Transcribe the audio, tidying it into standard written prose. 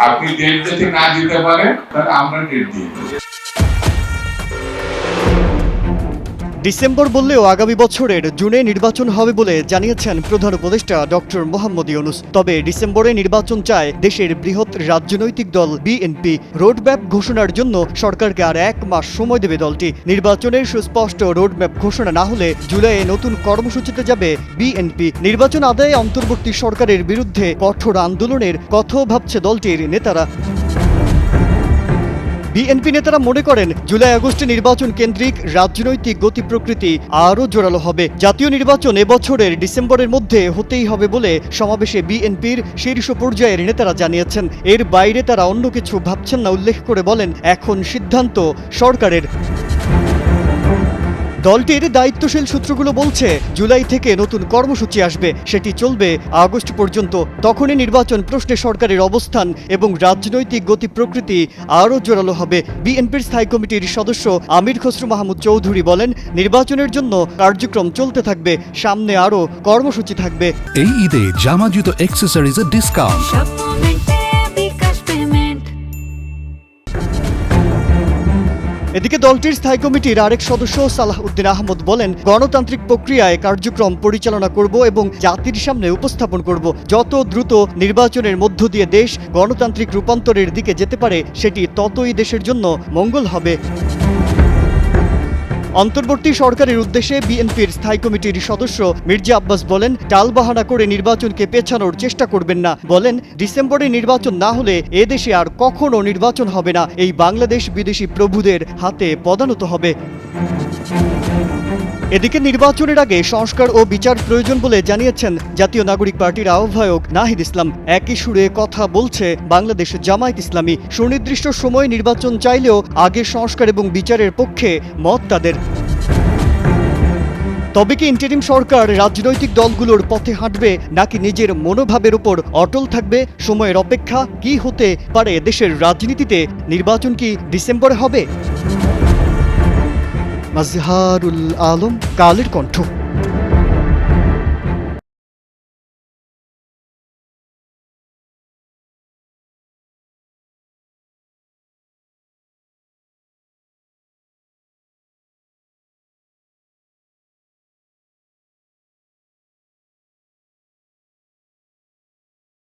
আপনি ডেট যদি না দিতে পারেন তাহলে আমরা ডেট দিয়ে দেব। ডিসেম্বর বললেও আগামী বছরের জুনে নির্বাচন হবে বলে জানিয়েছেন প্রধান উপদেষ্টা ডক্টর মোহাম্মদ ইউনূস। তবে ডিসেম্বরে নির্বাচন চায় দেশের বৃহৎ রাজনৈতিক দল বিএনপি। রোডম্যাপ ঘোষণার জন্য সরকারকে আর 1 মাস সময় দেবে দলটি। নির্বাচনের সুস্পষ্ট রোডম্যাপ ঘোষণা না হলে জুলাইয়ে নতুন কর্মসূচিতে যাবে বিএনপি। নির্বাচন আদায়ে অন্তর্বর্তী সরকারের বিরুদ্ধে কঠোর আন্দোলনের কথাও ভাবছে দলটির নেতারা। বিএনপি নেতারা মনে করেন জুলাই আগস্টে নির্বাচন কেন্দ্রিক রাজনৈতিক গতি প্রকৃতি আরও জোরালো হবে। জাতীয় নির্বাচন এবছরের ডিসেম্বরের মধ্যে হতেই হবে বলে সমাবেশে বিএনপির শীর্ষ পর্যায়ের নেতারা জানিয়েছেন। এর বাইরে তারা অন্য কিছু ভাবছেন না উল্লেখ করে বলেন, এখন সিদ্ধান্ত সরকারের। দলটির দায়িত্বশীল সূত্রগুলো বলছে জুলাই থেকে নতুন কর্মসূচি আসবে, সেটি চলবে আগস্ট পর্যন্ত। তখনই নির্বাচন প্রশ্নে সরকারের অবস্থান এবং রাজনৈতিক গতি প্রকৃতি আরও জোরালো হবে। বিএনপির স্থায়ী কমিটির সদস্য আমির খসরু মাহমুদ চৌধুরী বলেন, নির্বাচনের জন্য কার্যক্রম চলতে থাকবে, সামনে আরও কর্মসূচি থাকবে। এই ঈদে জামা জুতো অ্যাক্সেসরিজের ডিসকাউন্ট। এদিকে দলটির স্থায়ী কমিটির আরেক সদস্য সালাহ উদ্দিন আহমদ বলেন, গণতান্ত্রিক প্রক্রিয়ায় কার্যক্রম পরিচালনা করব এবং জাতির সামনে উপস্থাপন করব। যত দ্রুত নির্বাচনের মধ্য দিয়ে দেশ গণতান্ত্রিক রূপান্তরের দিকে যেতে পারে সেটি ততই দেশের জন্য মঙ্গল হবে। অন্তর্বর্তী সরকারের উদ্দেশ্যে বিএনপির স্থায়ী কমিটির সদস্য মির্জা আব্বাস বলেন, টালবাহানা করে নির্বাচনকে পেছানোর চেষ্টা করবেন না। বলেন, ডিসেম্বরে নির্বাচন না হলে এদেশে আর কখনো নির্বাচন হবে না। এই বাংলাদেশ বিদেশি প্রভুদের হাতে পদানত হবে। এদিকে নির্বাচনের আগে সংস্কার ও বিচার প্রয়োজন বলে জানিয়েছেন জাতীয় নাগরিক পার্টির আহ্বায়ক নাহিদ ইসলাম। একই সুরে কথা বলছে বাংলাদেশ জামায়াত ইসলামী। সুনির্দিষ্ট সময়ে নির্বাচন চাইলেও আগে সংস্কার এবং বিচারের পক্ষে মত তাদের। তবে কি ইন্টারিম সরকার রাজনৈতিক দলগুলোর পথে হাঁটবে নাকি নিজের মনোভাবের উপর অটল থাকবে? সময়ের অপেক্ষা। কি হতে পারে দেশের রাজনীতিতে? নির্বাচন কি ডিসেম্বরে হবে? মাজহারুল আলম, কালের কণ্ঠ।